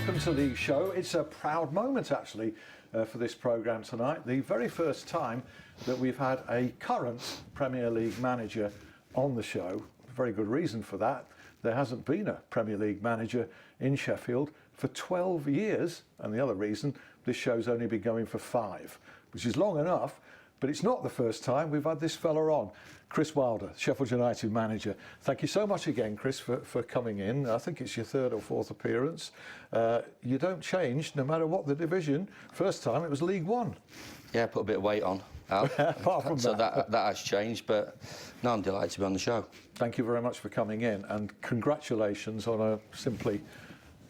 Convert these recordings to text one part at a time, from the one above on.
welcome to the show. It's a proud moment, actually, for this programme tonight. The very first time that we've had a current Premier League manager on the show. Very good reason for that. There hasn't been a Premier League manager in Sheffield for 12 years, and the other reason, this show's only been going for 5, which is long enough, but it's not the first time we've had this fella on. Chris Wilder, Sheffield United manager. Thank you so much again, Chris, for coming in. I think it's your 3rd or 4th appearance. You don't change, no matter what the division. First time it was League One. Yeah, put a bit of weight on. Apart from so that has changed, but no, I'm delighted to be on the show. Thank you very much for coming in, and congratulations on a simply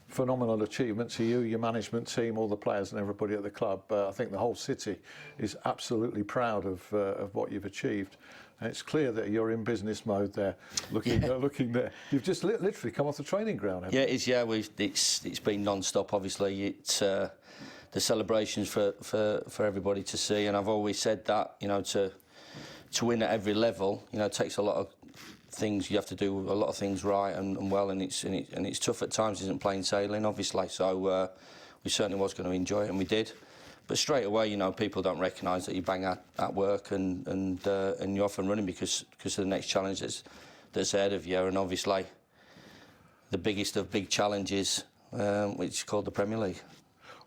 phenomenal achievement to you, your management team, all the players and everybody at the club. I think the whole city is absolutely proud of what you've achieved. And it's clear that you're in business mode there, looking there. You've just literally come off the training ground, haven't you? Yeah, it is. Yeah, it's been non-stop. Obviously, it's the celebrations for everybody to see, and I've always said that, you know, to win at every level, you know, it takes a lot of things. You have to do a lot of things right and well, and it's tough at times. Isn't plain sailing, obviously. So we certainly was going to enjoy it, and we did. But straight away, you know, people don't recognise that you bang at work and you're off and running because of the next challenge that's ahead of you, and obviously the biggest of big challenges, which is called the Premier League.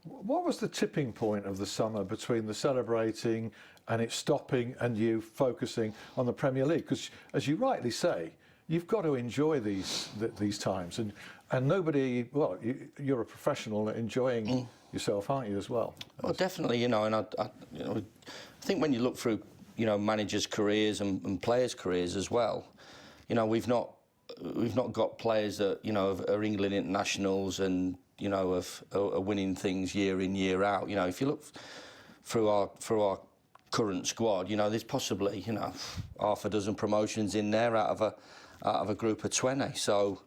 What was the tipping point of the summer between the celebrating and it stopping and you focusing on the Premier League? Because, as you rightly say, you've got to enjoy these times, and nobody. Well, you're a professional at enjoying yourself, aren't you, as well? Well, definitely, you know, and I think when you look through, you know, managers' careers and players' careers as well, you know, we've not got players that, you know, are England internationals and, you know, are winning things year in, year out. You know, if you look through our current squad, you know, there's possibly, you know, half a dozen promotions in there out of a group of 20. So,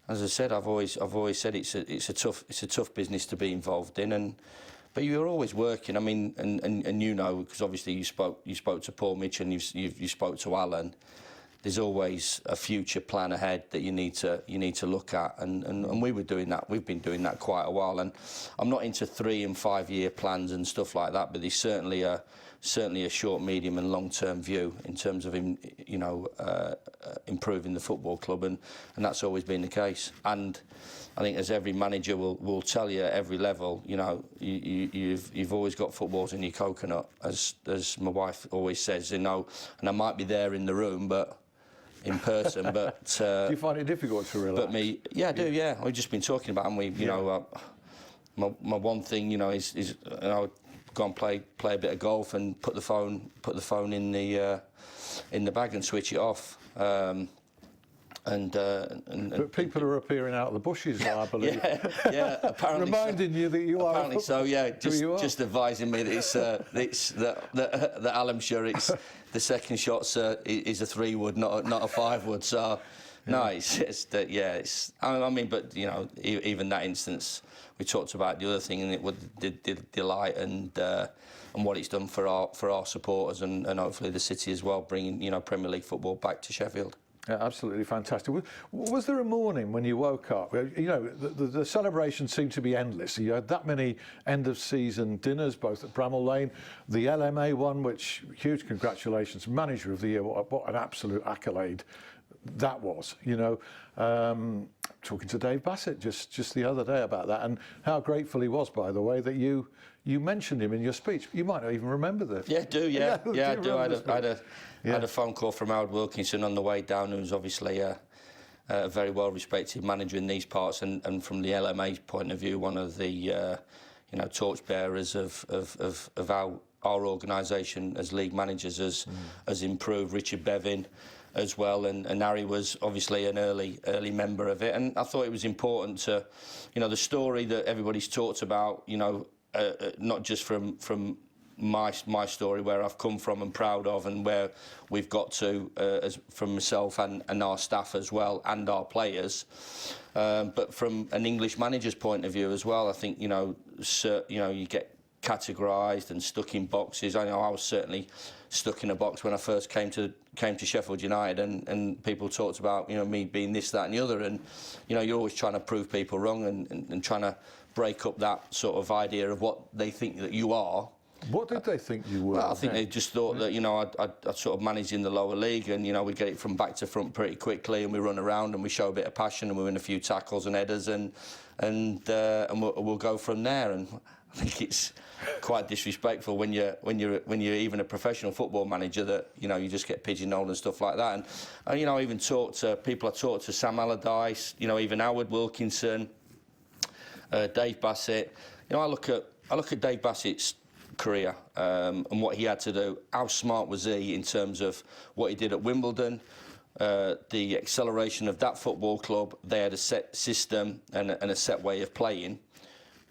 as I said, I've always said it's a tough business to be involved in, but you're always working. I mean, and you know, because obviously you spoke to Paul Mitch and you spoke to Alan. There's always a future plan ahead that you need to look at, and we were doing that. We've been doing that quite a while, and I'm not into 3 and 5 year plans and stuff like that, but there's certainly a short, medium, and long-term view in terms of improving the football club, and that's always been the case. And I think, as every manager will tell you at every level, you know, you've always got footballs in your coconut, as my wife always says, you know, and I might be there in the room, but in person, but do you find it difficult to relax? But I do. Yeah, we've just been talking about, and you know, my one thing, you know, is you know, go and play a bit of golf and put the phone in the bag and switch it off. But people are appearing out of the bushes now, I believe. Yeah, apparently. Reminding you that you are. Apparently so, yeah. Just advising me that that Alan sure it's the second shot's is a 3-wood, not a 5-wood. So no, it's that. Yeah, it's. I mean, but you know, even that instance, we talked about the other thing, and it would the delight and what it's done for our supporters and hopefully the city as well, bringing, you know, Premier League football back to Sheffield. Yeah, absolutely fantastic. Was there a morning when you woke up? You know, the celebrations seemed to be endless. You had that many end-of-season dinners, both at Bramall Lane, the LMA one, which, huge congratulations, Manager of the Year, what an absolute accolade that was, you know. Talking to Dave Bassett just the other day about that, and how grateful he was, by the way, that you mentioned him in your speech. You might not even remember that. Yeah, I do. Yeah, I do. I had a phone call from Howard Wilkinson on the way down, who's obviously a very well-respected manager in these parts, and from the LMA's point of view, one of the you know, torchbearers of how our organisation as league managers has improved. Richard Bevin as well, and Harry was obviously an early member of it, and I thought it was important to, you know, the story that everybody's talked about, you know, not just from my story, where I've come from and proud of, and where we've got to as from myself and our staff as well, and our players, but from an English manager's point of view as well. I think, you know, you get categorised and stuck in boxes. I know I was certainly stuck in a box when I first came to Sheffield United, and people talked about, you know, me being this, that and the other, and, you know, you're always trying to prove people wrong and trying to break up that sort of idea of what they think that you are. What did they think you were? Well, I think they just thought that, you know, I'd sort of manage in the lower league, and, you know, we get it from back to front pretty quickly, and we run around and we show a bit of passion, and we win a few tackles and headers, and we'll go from there. And I think it's quite disrespectful when you're even a professional football manager that, you know, you just get pigeonholed and stuff like that. And you know, I even talked to Sam Allardyce, you know, even Howard Wilkinson, Dave Bassett. You know, I look at Dave Bassett's career and what he had to do. How smart was he in terms of what he did at Wimbledon, the acceleration of that football club? They had a set system and a set way of playing,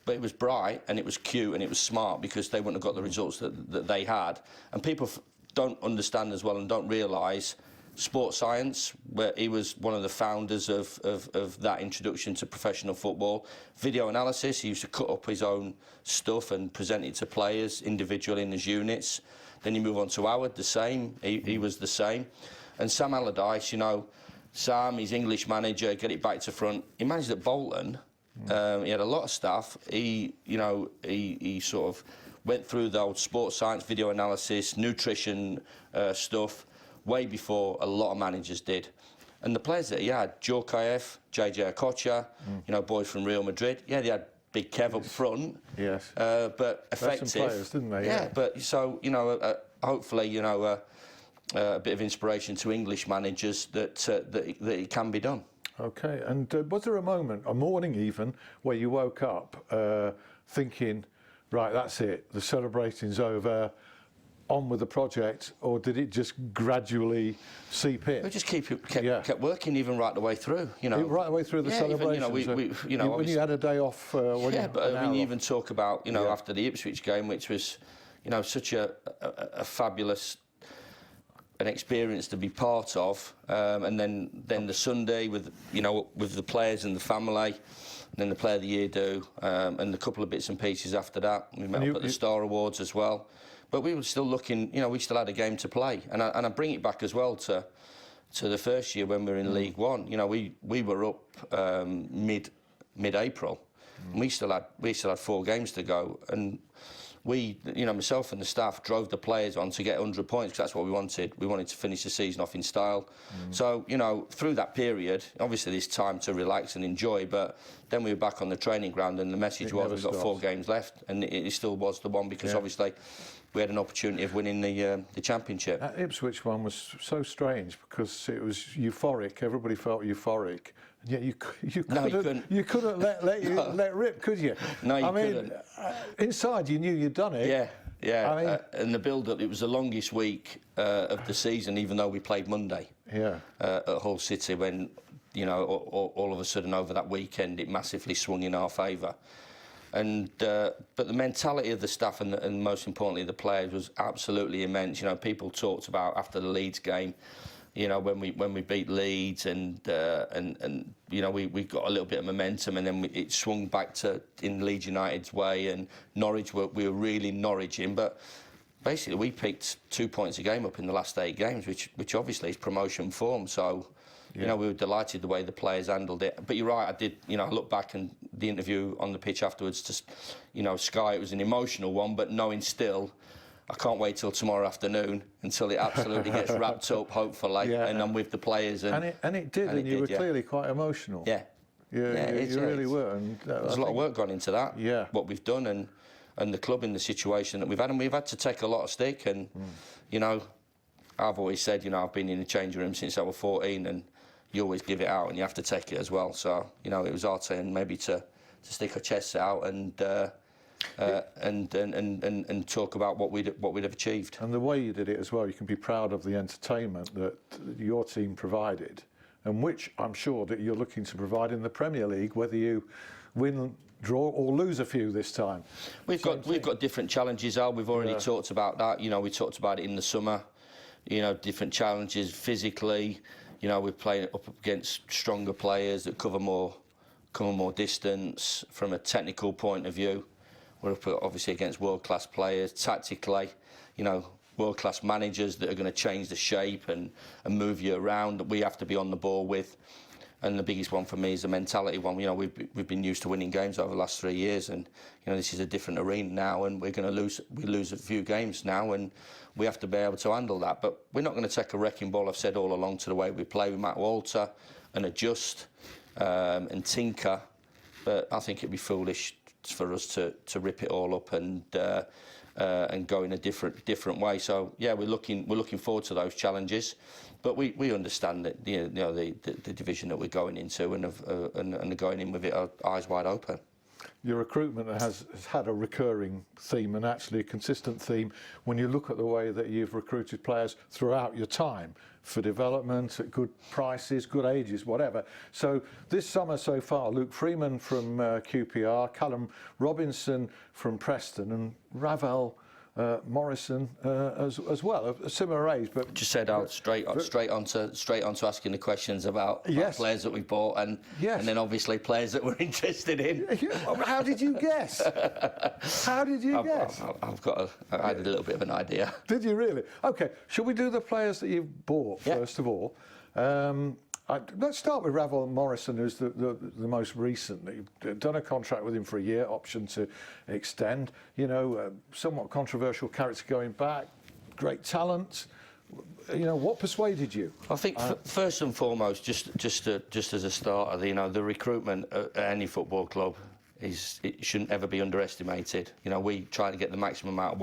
but it was bright and it was cute and it was smart, because they wouldn't have got the results that they had. And people don't understand as well and don't realise sports science, where he was one of the founders of that introduction to professional football. Video analysis, he used to cut up his own stuff and present it to players individually in his units. Then you move on to Howard, the same, he was the same. And Sam Allardyce, you know, Sam, he's English manager, get it back to front. He managed at Bolton, he had a lot of staff. He sort of went through the old sports science, video analysis, nutrition stuff, way before a lot of managers did. And the players that he had, Djorkaeff, JJ Okocha, you know, boys from Real Madrid. Yeah, they had Big Kev up front. Yes. But effective. Some players, didn't they? Yeah, but so, you know, hopefully, you know, a bit of inspiration to English managers that it can be done. Okay, and was there a moment, a morning even, where you woke up thinking, right, that's it, the celebrating's over, on with the project, or did it just gradually seep in? We just kept working even right the way through, you know. Right the way through the celebrations. You know, when you had a day off. But I mean, you even talk about, you know, after the Ipswich game, which was, you know, such a fabulous an experience to be part of, and then the Sunday with, you know, with the players and the family. And then the Player of the Year do, and a couple of bits and pieces after that. We met up at the Star Awards as well. But we were still looking, you know, we still had a game to play. And I bring it back as well to the first year when we were in League One. You know, we were up mid-April, and we still had 4 games to go. And we, you know, myself and the staff drove the players on to get 100 points, because that's what we wanted. We wanted to finish the season off in style. So, you know, through that period, obviously there's time to relax and enjoy, but then we were back on the training ground, and the message was we've got 4 games left, and it still was the one, because obviously we had an opportunity of winning the championship. That Ipswich one was so strange, because it was euphoric. Everybody felt euphoric. And yet you couldn't let rip, could you? No, you couldn't. Inside you knew you'd done it. Yeah. I mean, and the build-up, it was the longest week of the season, even though we played Monday. At Hull City, when, you know, all of a sudden over that weekend it massively swung in our favour. And but the mentality of the staff and most importantly the players was absolutely immense. You know, people talked about after the Leeds game, you know, when we beat Leeds and you know, we got a little bit of momentum, and then it swung back to in Leeds United's way, and Norwich we were really Norwiching, but basically we picked 2 points a game up in the last 8 games, which obviously is promotion form. So, you know, we were delighted the way the players handled it. But you're right, I did, you know, I look back and the interview on the pitch afterwards, just, you know, Sky, it was an emotional one, but knowing still, I can't wait till tomorrow afternoon until it absolutely gets wrapped up, hopefully, and I'm with the players. And it did, and you were clearly quite emotional. Yeah. You really were. And, there's a lot of work gone into that, what we've done, and the club in the situation that we've had. And we've had to take a lot of stick. And, you know, I've always said, you know, I've been in the changing room since I was 14, and you always give it out and you have to take it as well. So, you know, it was our turn maybe to stick our chests out and talk about what we'd have achieved. And the way you did it as well, you can be proud of the entertainment that your team provided, and which I'm sure that you're looking to provide in the Premier League, whether you win, draw or lose a few this time. We've got different challenges, Al. We've already talked about that. You know, we talked about it in the summer. You know, different challenges physically. You know, we're playing up against stronger players that cover more distance. From a technical point of view, we're up obviously against world-class players. Tactically, you know, world-class managers that are going to change the shape and move you around, that we have to be on the ball with. And the biggest one for me is the mentality one. You know, we've been used to winning games over the last 3 years, and you know this is a different arena now, and we're going to lose. We lose a few games now, and we have to be able to handle that. But we're not going to take a wrecking ball. I've said all along to the way we play. We might alter and adjust and tinker, but I think it'd be foolish for us to rip it all up and go in a different way. So yeah, we're looking forward to those challenges. But we understand that the division that we're going into and are going in with it our eyes wide open. Your recruitment has had a recurring theme, and actually a consistent theme when you look at the way that you've recruited players throughout your time for development at good prices, good ages, whatever. So this summer so far, Luke Freeman from QPR, Callum Robinson from Preston, and Ravel Morrison as well, a similar age, but just said out straight onto asking the questions about yes. players that we bought and yes. and then obviously players that we're interested in. How did you guess? How did you guess? I had a little bit of an idea. Did you really? Okay, shall we do the players that you've bought first of all? Let's start with Ravel Morrison, who's the most recent. You've done a contract with him for a year, option to extend. You know, somewhat controversial character going back, great talent. You know, what persuaded you? I think first and foremost, just as a starter, you know, the recruitment at any football club it shouldn't ever be underestimated. You know, we try to get the maximum out of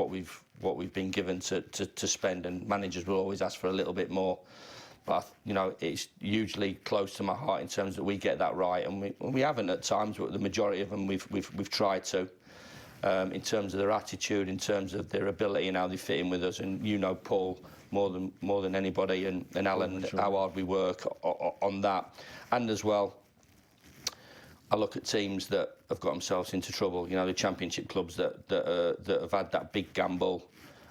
what we've been given to spend, and managers will always ask for a little bit more. But you know, it's hugely close to my heart in terms that we get that right, and we haven't at times, but the majority of them we've tried to. In terms of their attitude, in terms of their ability and how they fit in with us, and you know Paul more than anybody, and Alan, sure. How hard we work on that, and as well, I look at teams that have got themselves into trouble. You know, the Championship clubs that have had that big gamble.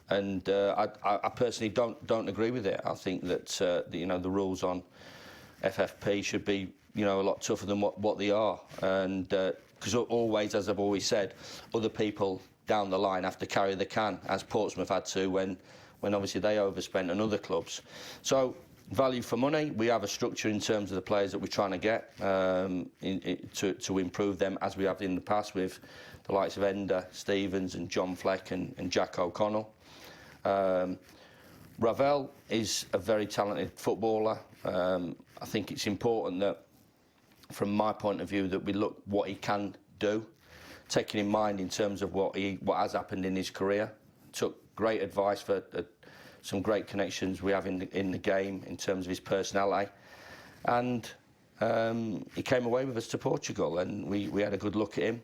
And I personally don't agree with it. I think that you know the rules on FFP should be a lot tougher than what they are, and because always, as I've always said, other people down the line have to carry the can, as Portsmouth had to when obviously they overspent and other clubs. So value for money, we have a structure in terms of the players that we're trying to get to improve them, as we have in the past with the likes of Ender, Stevens and John Fleck and Jack O'Connell. Ravel is a very talented footballer. I think it's important that, from my point of view, that we look what he can do, taking in mind in terms of what has happened in his career. Took great advice for some great connections we have in the game in terms of his personality, and he came away with us to Portugal, and we had a good look at him.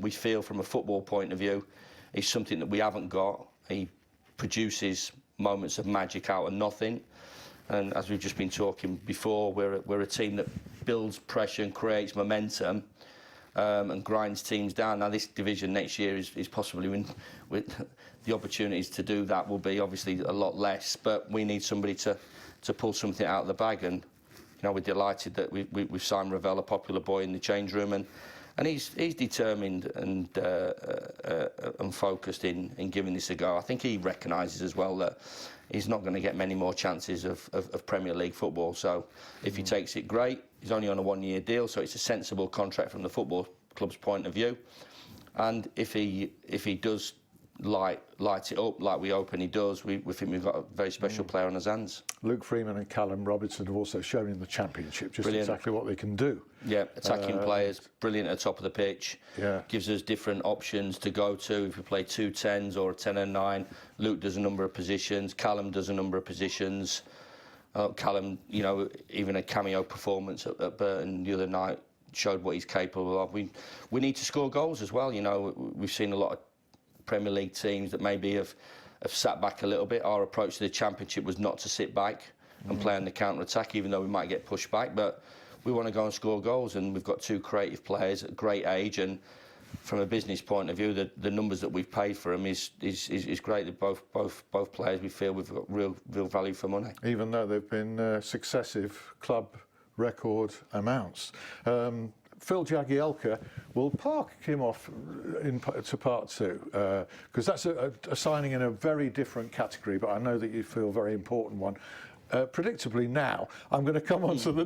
We feel, from a football point of view, he's something that we haven't got. He produces moments of magic out of nothing, and as we've just been talking before, we're a team that builds pressure and creates momentum and grinds teams down. Now this division next year is possibly with the opportunities to do that will be obviously a lot less, but we need somebody to pull something out of the bag, and we're delighted that we've signed Ravel, a popular boy in the change room, and he's determined and focused in giving this a go. I think he recognises as well that he's not going to get many more chances of Premier League football. So if he takes it, great. He's only on a 1-year deal, so it's a sensible contract from the football club's point of view. And if he does light it up like we hope and he does, we think we've got a very special player on his hands. Luke Freeman and Callum Robinson have also shown in the Championship just brilliant. Exactly what they can do. Yeah, attacking players, brilliant at the top of the pitch. Yeah. Gives us different options to go to if we play 2 10s or a 10 and 9. Luke does a number of positions. Callum does a number of positions. Callum, even a cameo performance at Burton the other night showed what he's capable of. We need to score goals as well. We've seen a lot of Premier League teams that maybe have sat back a little bit. Our approach to the Championship was not to sit back and play on the counter-attack, even though we might get pushed back, but we want to go and score goals, and we've got 2 creative players at great age, and from a business point of view, the numbers that we've paid for them is great. That both players, we feel we've got real value for money. Even though they've been successive club record amounts. Phil Jagielka, will park him off to part 2, because that's a signing in a very different category, but I know that you feel a very important one. predictably now, I'm going to come on to the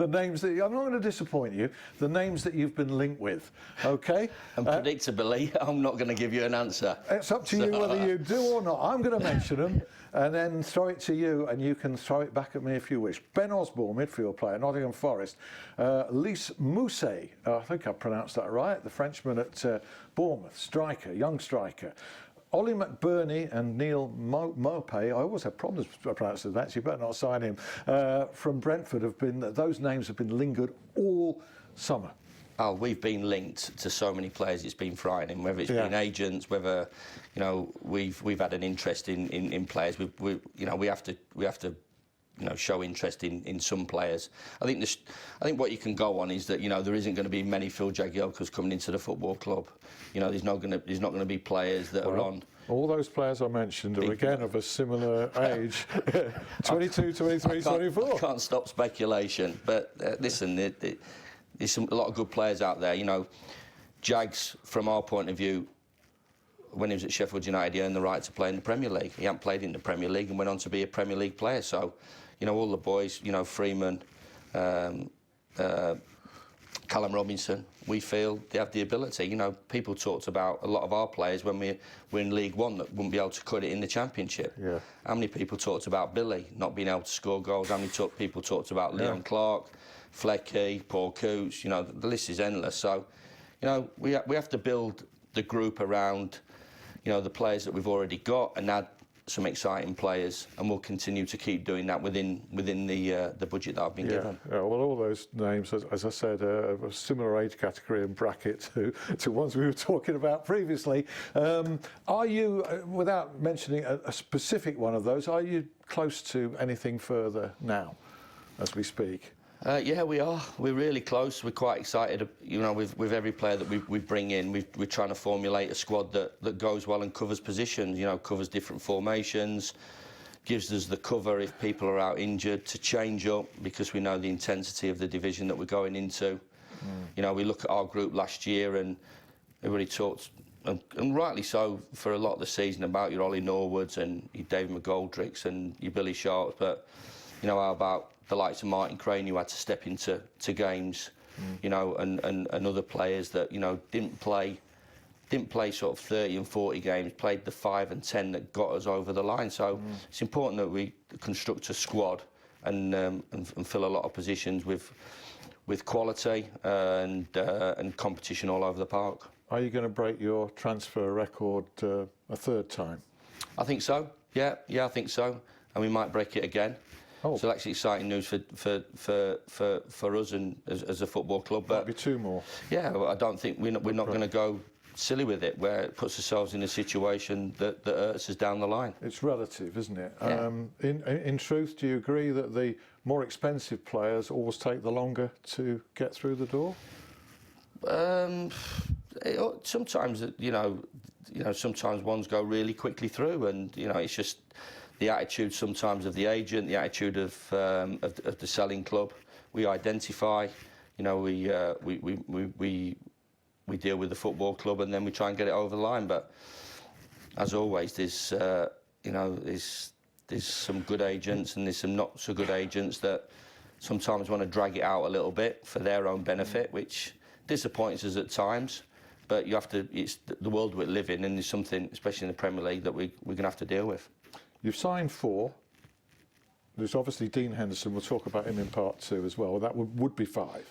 names that I'm not going to disappoint you. The names that you've been linked with, okay? And predictably, I'm not going to give you an answer. It's up to you whether you do or not. I'm going to mention them and then throw it to you, and you can throw it back at me if you wish. Ben Osborne, midfield player, Nottingham Forest. Lys Mousset, I think I pronounced that right. The Frenchman at Bournemouth, striker, young striker. Ollie McBurney and Neil Mopé, I always have problems pronouncing that, so you better not sign him, from Brentford those names have been lingered all summer. Oh, we've been linked to so many players, it's been frightening, whether it's been agents, whether, we've had an interest in players. We have to show interest in some players. I think what you can go on is that there isn't going to be many Phil Jagielkas coming into the football club. There's not going to be players that are on. All those players I mentioned are again of a similar age, 22, 23, 24. I can't stop speculation, but listen, there's a lot of good players out there. Jags, from our point of view, when he was at Sheffield United, he earned the right to play in the Premier League. He hadn't played in the Premier League and went on to be a Premier League player. So, all the boys, Freeman, Callum Robinson, we feel they have the ability. People talked about a lot of our players when we were in League One that wouldn't be able to cut it in the Championship. Yeah. How many people talked about Billy not being able to score goals? How many people talked about Leon Clark, Flecky, Paul Coots? The list is endless. So, we have to build the group around, the players that we've already got and add some exciting players, and we'll continue to keep doing that within the budget that I've been given. Yeah, well, all those names, as I said, are a similar age category and bracket to ones we were talking about previously. Are you, without mentioning a specific one of those, are you close to anything further now, as we speak? Yeah, we are. We're really close. We're quite excited, with every player that we bring in. We're trying to formulate a squad that goes well and covers positions, covers different formations, gives us the cover if people are out injured to change up, because we know the intensity of the division that we're going into. We look at our group last year and everybody talked, and rightly so, for a lot of the season about your Ollie Norwoods and your David McGoldricks and your Billy Sharps, but how about the likes of Martin Crane, who had to step into games, and other players that didn't play sort of 30 and 40 games, played the 5 and 10 that got us over the line. So it's important that we construct a squad and fill a lot of positions with quality and competition all over the park. Are you going to break your transfer record a third time? I think so. Yeah, I think so, and we might break it again. Oh. So that's exciting news for us and as a football club. Might be two more. Yeah, I don't think we're not going to go silly with it, where it puts ourselves in a situation that hurts us down the line. It's relative, isn't it? Yeah. In truth, do you agree that the more expensive players always take the longer to get through the door? Sometimes, sometimes ones go really quickly through, and it's just the attitude sometimes of the agent, the attitude of the selling club. We identify, we deal with the football club, and then we try and get it over the line. But as always, there's some good agents and there's some not so good agents that sometimes want to drag it out a little bit for their own benefit, which disappoints us at times. But it's the world we live in, and there's something, especially in the Premier League, that we're going to have to deal with. You've signed 4. There's obviously Dean Henderson. We'll talk about him in part 2 as well. That would be 5.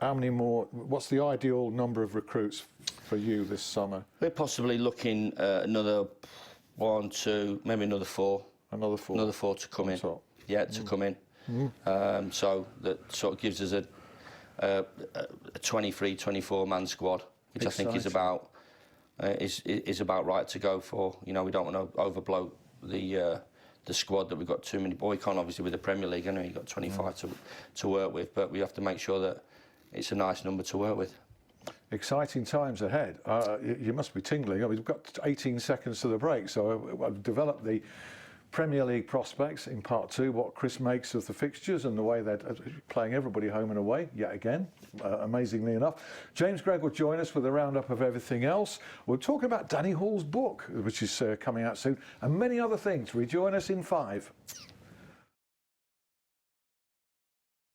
How many more? What's the ideal number of recruits for you this summer? We're possibly looking at another 1, 2, maybe another 4. Another 4. Another 4 to come in. Top. Yeah, to come in. So that sort of gives us a 23, 24 man squad, which exciting. I think is about right to go for. We don't want to overblow the squad that we've got too many. Well, we can't obviously with the Premier League. I know you've got 25 to work with, but we have to make sure that it's a nice number to work with. Exciting times ahead. You must be tingling. We've got 18 seconds to the break, so I've developed the Premier League prospects in part 2, what Chris makes of the fixtures and the way they're playing everybody home and away, yet again, amazingly enough. James Gregg will join us with a roundup of everything else. We'll talk about Danny Hall's book, which is coming out soon, and many other things. Rejoin us in 5.